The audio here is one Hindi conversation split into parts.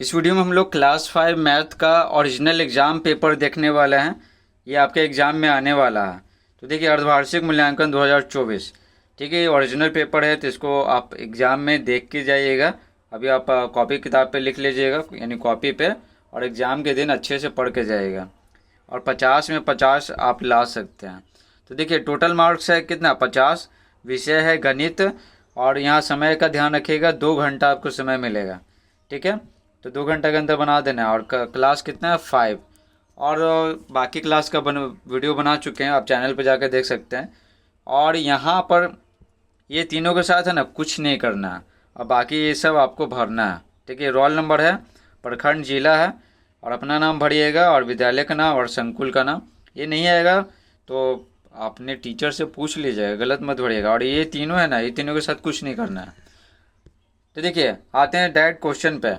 इस वीडियो में हम लोग क्लास 5 मैथ का ओरिजिनल एग्ज़ाम पेपर देखने वाले हैं। ये आपके एग्ज़ाम में आने वाला है। तो देखिए, अर्धवार्षिक मूल्यांकन 2024, ठीक है। ये ओरिजिनल पेपर है, तो इसको आप एग्ज़ाम में देख के जाइएगा। अभी आप कॉपी किताब पे लिख लीजिएगा, यानी कॉपी पे, और एग्ज़ाम के दिन अच्छे से पढ़ के जाइएगा। और 50 में 50 आप ला सकते हैं। तो देखिए, टोटल मार्क्स है कितना, 50। विषय है गणित, और यहाँ समय का ध्यान रखिएगा, 2 घंटा आपको समय मिलेगा, ठीक है। तो 2 घंटा के अंदर बना देना है। और क्लास कितना है, 5। और बाकी क्लास का वीडियो बना चुके हैं, आप चैनल पे जाकर देख सकते हैं। और यहाँ पर ये तीनों के साथ है ना, कुछ नहीं करना है, और बाकी ये सब आपको भरना है, ठीक है। रोल नंबर है, प्रखंड, जिला है, और अपना नाम भरिएगा, और विद्यालय का नाम, और संकुल का नाम। ये नहीं आएगा तो आपने टीचर से पूछ लीजिएगा, गलत मत भरिएगा। और ये तीनों है ना, ये तीनों के साथ कुछ नहीं करना है। तो देखिए, आते हैं डायरेक्ट क्वेश्चन पे।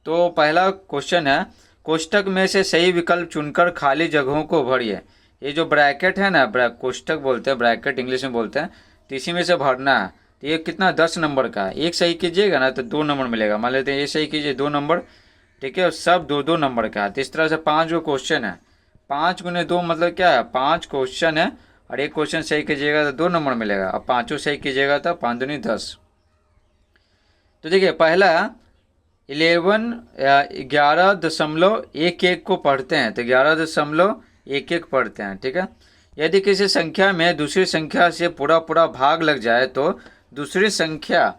तो पहला क्वेश्चन है, कोष्ठक में से सही विकल्प चुनकर खाली जगहों को भरिए। ये जो ब्रैकेट है ना, कोष्ठक बोलते हैं, ब्रैकेट इंग्लिश में बोलते हैं, तो इसी में से भरना है। तो ये कितना, 10 नंबर का है। एक सही कीजिएगा ना तो 2 नंबर मिलेगा। मान लेते हैं ये सही कीजिए, 2 नंबर, ठीक है। और सब 2-2 नंबर का है। तो इस तरह से 5 जो क्वेश्चन है, 5 गुने 2 मतलब क्या है, 5 क्वेश्चन है, और एक क्वेश्चन सही कीजिएगा तो 2 नंबर मिलेगा। अब पाँचों सही कीजिएगा तो 5 दूनी 10। तो देखिए, पहला 11.11 को पढ़ते हैं, तो 11.11 पढ़ते हैं, ठीक है। यदि किसी संख्या में दूसरी संख्या से पूरा पूरा भाग लग जाए तो दूसरी संख्या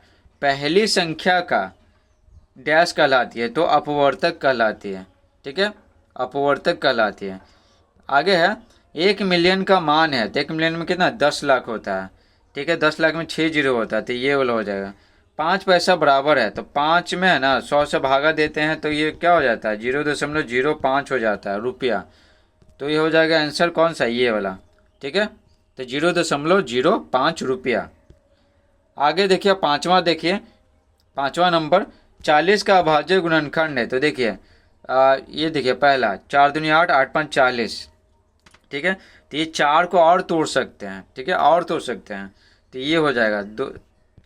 पहली संख्या का डैश कहलाती है, तो अपवर्तक कहलाती है, ठीक है। अपवर्तक कहलाती है। आगे है, 1 मिलियन का मान है, तो 1 मिलियन में कितना, 10 लाख होता है, ठीक है। 10 लाख में 6 जीरो होता है, तो ये वाला हो जाएगा। 5 पैसा बराबर है, तो 5 में है ना 100 से भागा देते हैं, तो ये क्या हो जाता है, 0.05 हो जाता है रुपया। तो ये हो जाएगा आंसर कौन सा, ये वाला, ठीक है। तो 0.05 रुपया। आगे देखिए, पाँचवा देखिए, 5वां नंबर, 40 का अभाज्य गुणनखंड है। तो देखिए, ये देखिए, पहला 4 दूनी 8, 8 5 40, ठीक है। तो ये 4 को और तोड़ सकते हैं, ठीक है, और तोड़ सकते हैं। तो ये हो जाएगा 2,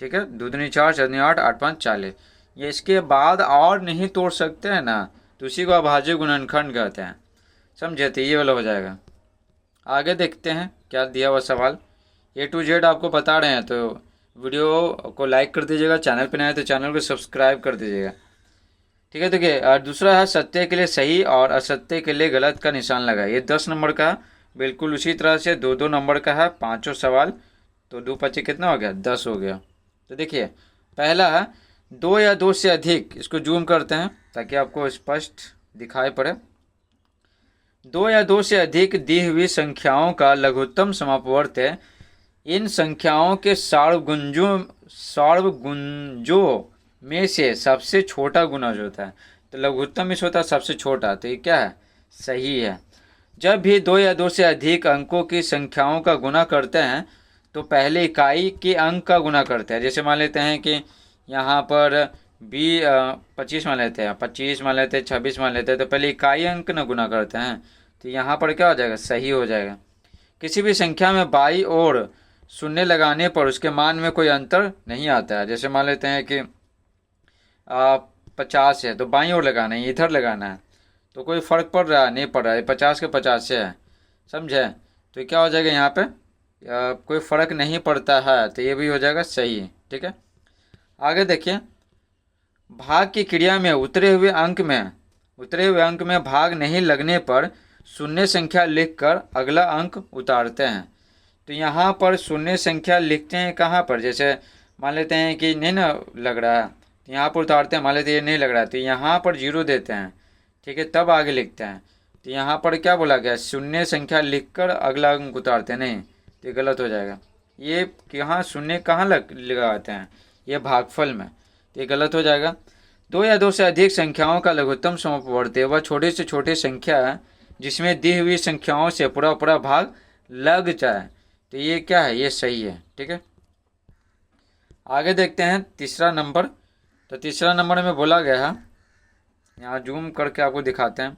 ठीक है। 2 दूनी 4, 4 दूनी 8, 8 5 40। ये इसके बाद और नहीं तोड़ सकते हैं ना, तो उसी को अभाज्य गुणनखंड कहते हैं, समझे। तो ये वाला हो जाएगा। आगे देखते हैं क्या दिया हुआ सवाल। A to Z आपको बता रहे हैं, तो वीडियो को लाइक कर दीजिएगा, चैनल पर नए हैं तो चैनल को सब्सक्राइब कर दीजिएगा, ठीक है। देखिए, और दूसरा है, सत्य के लिए सही और असत्य के लिए गलत का निशान लगाए। ये 10 नंबर का है। बिल्कुल उसी तरह से 2-2 नंबर का है, पाँचों सवाल। तो 2 × 5 कितना हो गया, 10 हो गया। तो देखिए, पहला है, 2 या 2 से अधिक, इसको जूम करते हैं ताकि आपको स्पष्ट दिखाई पड़े। 2 या 2 से अधिक दी हुई संख्याओं का लघुत्तम समापवर्त है। इन संख्याओं के सार्वगुंजों में से सबसे छोटा गुना जो होता है, तो लघुत्तम इस होता है सबसे छोटा, तो ये क्या है, सही है। जब भी 2 या 2 से अधिक अंकों की संख्याओं का गुना करते हैं तो पहले इकाई के अंक का गुना करते हैं। जैसे मान लेते हैं कि यहाँ पर 25 मान लेते हैं, 25 मान लेते हैं, 26 मान लेते हैं, तो पहले इकाई अंक ना गुना करते हैं, तो यहाँ पर क्या हो जाएगा, सही हो जाएगा। किसी भी संख्या में बाई और शून्य लगाने पर उसके मान में कोई अंतर नहीं आता है। जैसे मान लेते हैं कि 50 है, तो बाईं ओर लगाना है, इधर लगाना है, तो कोई फ़र्क पड़ रहा है, नहीं पड़ रहा है, 50 के 50 से है, समझे। तो क्या हो जाएगा यहाँ पे, कोई फ़र्क नहीं पड़ता है, तो ये भी हो जाएगा सही, ठीक है। आगे देखिए, भाग की क्रिया में उतरे हुए अंक में भाग नहीं लगने पर शून्य संख्या लिखकर अगला अंक उतारते हैं। तो यहाँ पर शून्य संख्या लिखते हैं कहाँ पर, जैसे मान लेते हैं कि नहीं ना लग रहा है, तो यहाँ पर उतारते हैं। मान लेते हैं ये नहीं लग रहा है, तो यहाँ पर 0 देते हैं, ठीक है, तब आगे लिखते हैं। तो यहाँ पर क्या बोला गया, शून्य संख्या लिखकर अगला अंक उतारते हैं, नहीं, तो गलत हो जाएगा। ये यहाँ शून्य कहाँ लगाते हैं, ये भागफल में, तो ये गलत हो जाएगा। 2 या 2 से अधिक संख्याओं का लघुत्तम समवर्ती वह छोटी से छोटी संख्या है जिसमें दी हुई संख्याओं से पूरा पूरा भाग लग जाए। तो ये क्या है, ये सही है, ठीक है। आगे देखते हैं तीसरा नंबर। तो तीसरा नंबर में बोला गया है, यहाँ जूम करके आपको दिखाते हैं,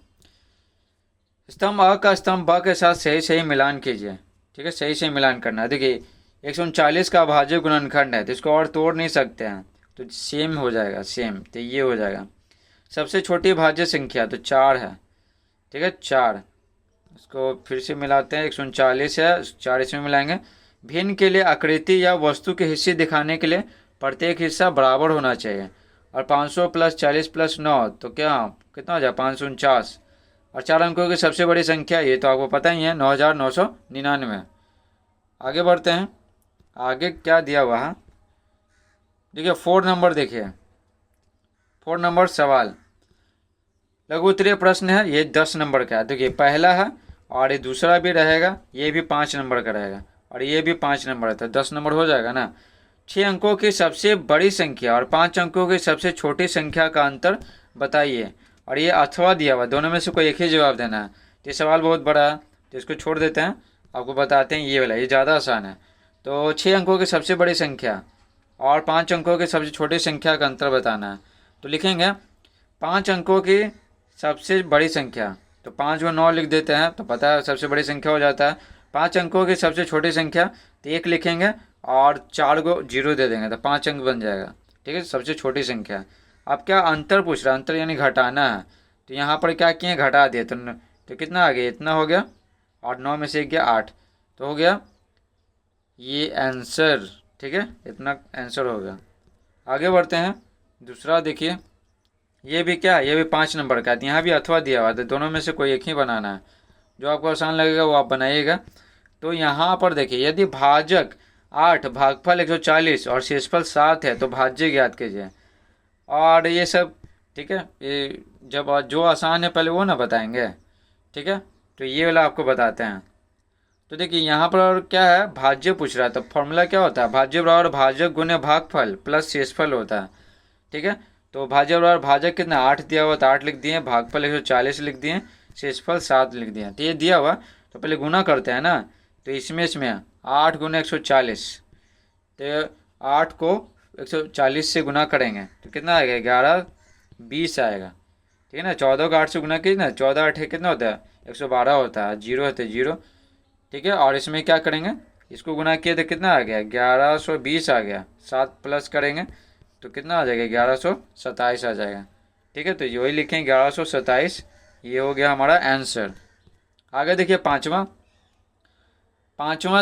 स्तंभ अ का स्तंभ ब के साथ सही सही मिलान कीजिए, ठीक है, सही सही मिलान करना है। देखिए, 139 का अभाज्य गुणनखंड है, तो इसको और तोड़ नहीं सकते हैं, तो सेम हो जाएगा, सेम, तो ये हो जाएगा। सबसे छोटी भाज्य संख्या तो 4 है, ठीक है 4। इसको फिर से मिलाते हैं, 139 है, 4 इसमें मिलाएंगे। भिन्न के लिए आकृति या वस्तु के हिस्से दिखाने के लिए प्रत्येक हिस्सा बराबर होना चाहिए। और 500 प्लस 40 प्लस 9 तो क्या कितना हो जाए 549। और 4 अंकों की सबसे बड़ी संख्या ये तो आपको पता ही है 9999। आगे बढ़ते हैं, आगे क्या दिया हुआ है देखिए 4 नंबर। देखिए 4 नंबर सवाल लघु उत्तरीय प्रश्न है, ये 10 नंबर का है। देखिए पहला है और ये दूसरा भी रहेगा, ये भी 5 नंबर का रहेगा और ये भी 5 नंबर है, तो 10 नंबर हो जाएगा ना। 6 अंकों की सबसे बड़ी संख्या और 5 अंकों की सबसे छोटी संख्या का अंतर बताइए। और ये अथवा दिया हुआ, दोनों में से कोई एक ही जवाब देना है। तो ये सवाल बहुत बड़ा है तो इसको छोड़ देते हैं, आपको बताते हैं ये वाला, ये ज़्यादा आसान है। तो 6 अंकों की सबसे बड़ी संख्या और 5 अंकों की सबसे छोटी संख्या का अंतर बताना है। तो लिखेंगे 5 अंकों की सबसे बड़ी संख्या, तो 5 को 9 लिख देते हैं तो पता है सबसे बड़ी संख्या हो जाता है। 5 अंकों की सबसे छोटी संख्या तो 1 लिखेंगे और 4 को 0 दे देंगे तो 5 अंक बन जाएगा, ठीक है सबसे छोटी संख्या। अब क्या अंतर पूछ रहा है, अंतर यानी घटाना है। तो यहाँ पर क्या किए घटा दिए तो कितना आ गया, इतना हो गया और 9 में से 1 गया 8, तो हो गया ये आंसर, ठीक है इतना आंसर हो गया। आगे बढ़ते हैं, दूसरा देखिए ये भी क्या है, ये भी 5 नंबर का है। यहाँ भी अथवा दिया हुआ है, दोनों में से कोई एक ही बनाना है, जो आपको आसान लगेगा वो आप बनाइएगा। तो यहाँ पर देखिए यदि भाजक 8 भागफल 140 और शेषफल 7 है तो भाज्य ज्ञात कीजिए। और ये सब ठीक है, ये जब जो आसान है पहले वो ना बताएंगे, ठीक है। तो ये वाला आपको बताते हैं। तो देखिए यहाँ पर क्या है, भाज्य पूछ रहा है तो फॉर्मूला क्या होता है, भाज्य बराबर भाजक गुने भागफल प्लस शेषफल होता है, ठीक है। तो भाज्य बराबर भाजक कितना 8 दिया हुआ तो 8 लिख दिए, भागफल 140 लिख दिए, शेषफल 7 लिख दिए। तो ये दिया हुआ तो पहले गुना करते हैं ना, तो इसमें 8 गुने 140, तो 8 को 140 से गुना करेंगे तो कितना आएगा 11 20 आएगा, ठीक है ना। 14 को 8 से गुना कीजिए ना, 14 8 कितना होता है 112 होता है, 0 है तो 0, ठीक है। और इसमें क्या करेंगे, इसको गुना किए तो कितना आ गया 1120 आ गया, 7 प्लस करेंगे तो कितना आ जाएगा 1127 आ जाएगा, ठीक है। तो यही लिखें 1127, ये हो गया हमारा आंसर। आगे देखिए पाँचवा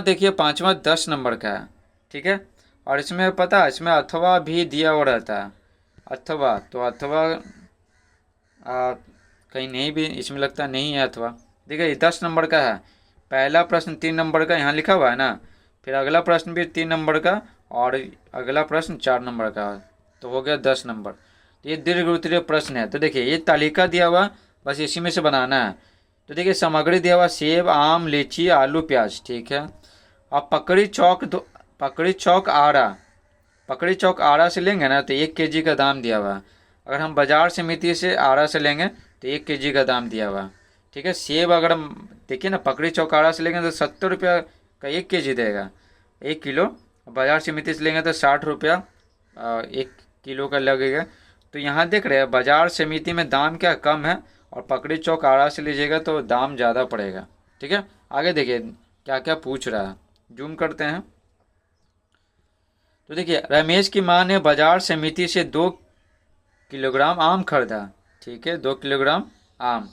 देखिए पाँचवा 10 नंबर का है, ठीक है। और इसमें पता है इसमें अथवा भी दिया हुआ रहता है, अथवा तो अथवा कहीं नहीं भी इसमें लगता नहीं है अथवा। देखिए 10 नंबर का है, पहला प्रश्न 3 नंबर का यहाँ लिखा हुआ है ना, फिर अगला प्रश्न भी 3 नंबर का और अगला प्रश्न 4 नंबर का, तो हो गया 10 नंबर। तो ये दीर्घ उत्तरीय प्रश्न है। तो देखिए ये तालिका दिया हुआ, बस इसी में से बनाना है। तो देखिए सामग्री दिया हुआ सेब आम लीची आलू प्याज, ठीक है। अब पकड़ी चौक आरा से लेंगे ना तो 1 kg का दाम दिया हुआ। अगर हम बाजार समिति से आरा से लेंगे तो 1 kg का दाम दिया हुआ, ठीक है। सेब अगर हम देखिए ना पकड़ी चौक आरा से लेंगे तो 70 रुपया का 1 kg देगा, 1 किलो। बाजार समिति से लेंगे तो 60 रुपया 1 किलो का लगेगा। तो यहाँ देख रहे हैं बाजार समिति में दाम क्या कम है और पकड़ी चौक आरा से लीजिएगा तो दाम ज़्यादा पड़ेगा, ठीक है। आगे देखिए क्या क्या पूछ रहा है, जूम करते हैं। तो देखिए रमेश की मां ने बाजार समिति से 2 किलोग्राम आम खरीदा, ठीक है 2 किलोग्राम आम।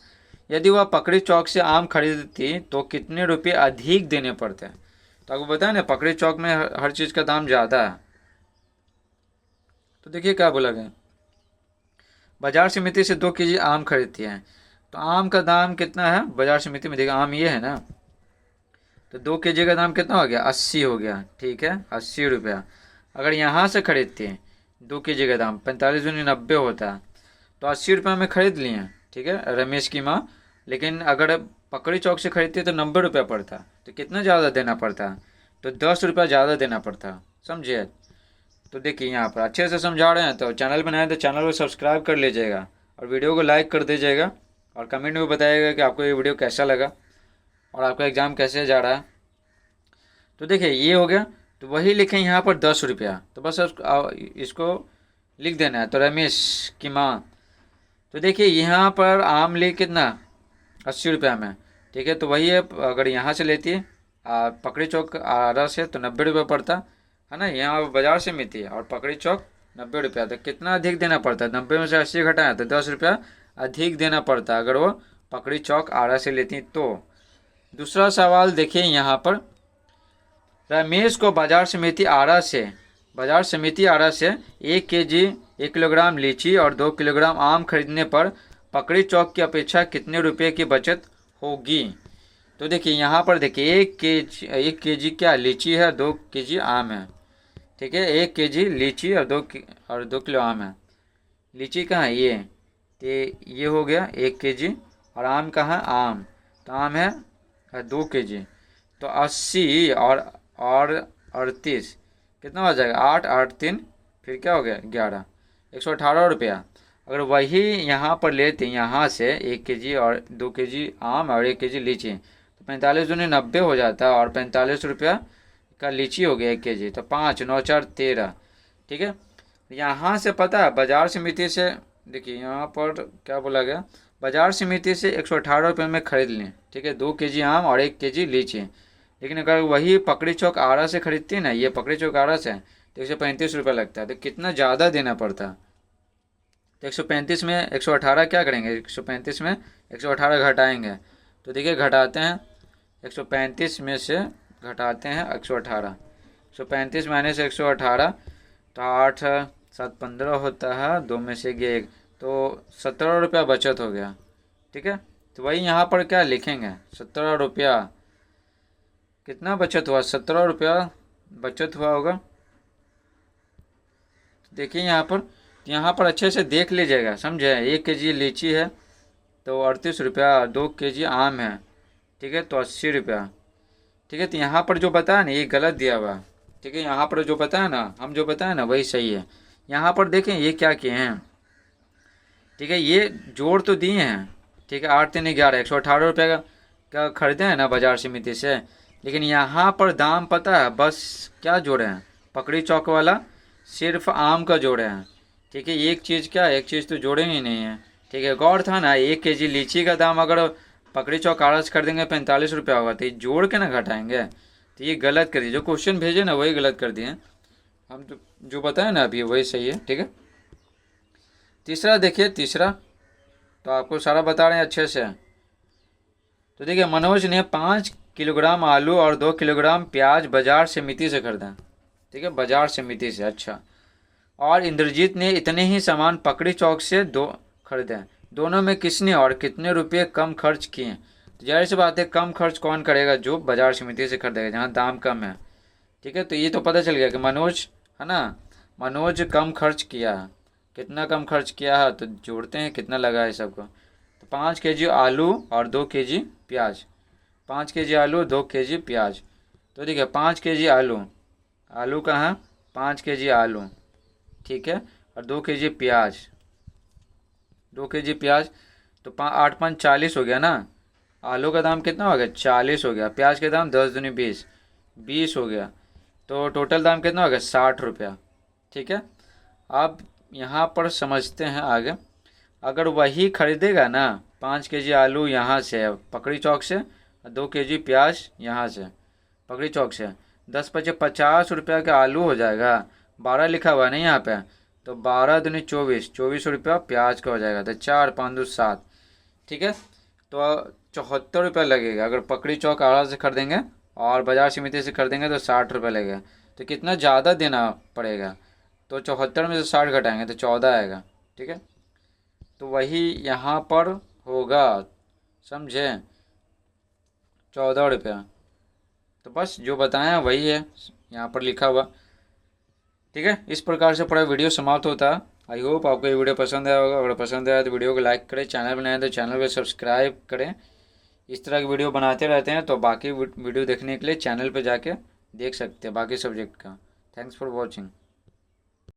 यदि वह पकड़ी चौक से आम खरीदती तो कितने रुपए अधिक देने पड़ते हैं। तो आपको बताया ना पकड़ी चौक में हर चीज़ का दाम ज़्यादा है। तो देखिए क्या बोला गया, बाजार समिति से 2 kg आम खरीदती हैं तो आम का दाम कितना है बाजार समिति में, देखिए आम ये है ना, तो 2 kg का दाम कितना हो गया 80 हो गया, ठीक है 80 रुपया। अगर यहाँ से खरीदते हैं 2 kg का दाम 45 दूनी 90 होता है, तो 80 रुपये में खरीद लिए हैं, ठीक है रमेश की माँ। लेकिन अगर पकड़ी चौक से खरीदते तो 90 रुपया पड़ता, तो कितना ज़्यादा देना पड़ता, तो 10 रुपया ज़्यादा देना पड़ता, समझिए। तो देखिए यहाँ पर अच्छे से समझा रहे हैं, तो चैनल बनाए तो चैनल को सब्सक्राइब कर लीजिएगा और वीडियो को लाइक कर दीजिएगा और कमेंट में बताइएगा कि आपको ये वीडियो कैसा लगा और आपका एग्ज़ाम कैसे जा रहा है। तो देखिए ये हो गया, तो वही लिखें यहाँ पर 10 रुपया, तो बस इसको लिख देना है। तो रमेश की माँ, तो देखिए यहाँ पर आम ले कितना 80 रुपया में, ठीक है। तो वही है अगर यहाँ से लेती है पकड़ी चौक आरा से तो 90 रुपये पड़ता है ना, यहाँ बाजार से मिलती है और पकड़ी चौक 90 रुपया। तो कितना अधिक देना पड़ता है, 90 में से 80 घटाएं तो 10 रुपया अधिक देना पड़ता है अगर वो पकड़ी चौक आरा से लेती तो। दूसरा सवाल देखिए यहाँ पर, रमेश को बाजार समिति आरा से 1 केजी 1 किलोग्राम लीची और 2 किलोग्राम आम खरीदने पर पकड़ी चौक की अपेक्षा कितने रुपए की बचत होगी। तो देखिए यहाँ पर देखिए 1 केजी क्या लीची है, 2 केजी आम है, ठीक है। 1 केजी लीची और 2 किलो आम है। लीची कहाँ है, ये तो ये हो गया 1 केजी, और आम कहाँ, आम तो आम है 2 केजी। तो 80 और 38 कितना हो जाएगा, 8 8 3 फिर क्या हो गया 11, 118 रुपया। अगर वही यहाँ पर लेते यहाँ से 1 केजी और 2 केजी आम और 1 केजी लीची, तो 45 दूनी 90 हो जाता है, और 45 रुपया का लीची हो गया 1 केजी। तो 5 9 4 13, ठीक है। यहाँ से पता है बाजार समिति से, देखिए यहाँ पर क्या बोला गया, बाजार समिति से 118 रुपये में खरीद लें, ठीक है, 2 केजी आम और 1 केजी लीची। लेकिन अगर वही पकड़ी चौक आरा से खरीदती है ना, ये पकड़ी चौक आरा से, तो 135 रुपये लगता है। तो कितना ज़्यादा देना पड़ता है। तो 135 में 118 क्या करेंगे, 135 में 118 घटाएंगे, तो देखिए घटाते हैं 135 में से घटाते हैं 118, 135 माइनस 118, तो 8 7 15 होता है, 2 में से 1, तो 17 रुपया बचत हो गया, ठीक है। तो वही यहाँ पर क्या लिखेंगे, 17 रुपया कितना बचत हुआ, 17 रुपया बचत हुआ होगा। देखिए यहाँ पर अच्छे से देख लीजिएगा, समझे। 1 केजी लीची है तो 38 रुपया, 2 केजी आम है, ठीक है, तो 80 रुपया, ठीक है। तो यहाँ पर जो बताया ना ये गलत दिया हुआ, ठीक है। यहाँ पर जो बताया ना, हम जो बताया ना वही सही है। यहाँ पर देखें ये क्या किए हैं, ठीक है, ये जोड़ तो दिए हैं, ठीक है, 8 3 11, 118 रुपये का खरीदे हैं ना बाजार समिति से। लेकिन यहाँ पर दाम पता है बस क्या जोड़े हैं, पकड़ी चौक वाला सिर्फ आम का जोड़े हैं, ठीक है। एक चीज़ क्या, एक चीज़ तो जोड़े ही नहीं है, ठीक है। गौर था ना 1 केजी लीची का दाम अगर पकड़ी चौक आरा से खरीदेंगे 45 रुपया होगा, तो ये जोड़ के ना घटाएंगे, तो ये गलत कर दिए। जो क्वेश्चन भेजे ना वही गलत कर दिए, हम जो बताए ना अभी वही सही है, ठीक है। तीसरा देखिए, तीसरा तो आपको सारा बता रहे हैं अच्छे से। तो देखिए मनोज ने 5 किलोग्राम आलू और 2 किलोग्राम प्याज बाजार समिति से खरीदा, ठीक है, बाजार समिति से, अच्छा। और इंद्रजीत ने इतने ही सामान पकड़ी चौक से खरीदे। दोनों में किसने और कितने रुपए कम खर्च किए। तो जाहिर सी बात है कम खर्च कौन करेगा, जो बाजार समिति से खरीदेगा जहाँ दाम कम है, ठीक है। तो ये तो पता चल गया कि मनोज है ना, मनोज कम खर्च किया। कितना कम खर्च किया है तो जोड़ते हैं कितना लगा है सबको। तो 5 केजी आलू और 2 केजी प्याज, 5 केजी आलू 2 केजी प्याज। तो देखिए 5 केजी आलू कहाँ, 5 केजी आलू, ठीक है, और 2 केजी प्याज, 2 केजी प्याज। तो 8 5 40 हो गया ना। आलू का दाम कितना हो गया, 40 हो गया। प्याज के दाम 10 दूनी 20 हो गया। तो टोटल दाम कितना हो गया, 60 रुपया, ठीक है। अब यहाँ पर समझते हैं आगे। अगर वही खरीदेगा ना 5 केजी आलू यहाँ से पकड़ी चौक से, 2 केजी प्याज यहाँ से पकड़ी चौक से, 10 पचे 50 रुपया का आलू हो जाएगा। 12 लिखा हुआ है नहीं यहाँ पे, तो 12 दूनी 24 रुपया प्याज का हो जाएगा। तो 4 5 2 7, ठीक है। तो 74 रुपया लगेगा अगर पकड़ी चौक आरा से खरीदेंगे, और बाजार समिति से खरीदेंगे तो 60 रुपया लगेगा। तो कितना ज़्यादा देना पड़ेगा, तो 74 में से 60 घटाएंगे तो 14 आएगा, ठीक है। तो वही यहाँ पर होगा, समझे, 14 रुपया। तो बस जो बताया वही है यहाँ पर लिखा हुआ, ठीक है। इस प्रकार से पूरा वीडियो समाप्त होता है। आई होप आपको ये वीडियो पसंद आया होगा। अगर पसंद आया तो वीडियो को लाइक करें, चैनल बनाए तो चैनल को सब्सक्राइब करें। इस तरह की वीडियो बनाते रहते हैं, तो बाकी वीडियो देखने के लिए चैनल पे जाके देख सकते हैं बाकी सब्जेक्ट का। Thanks for watching.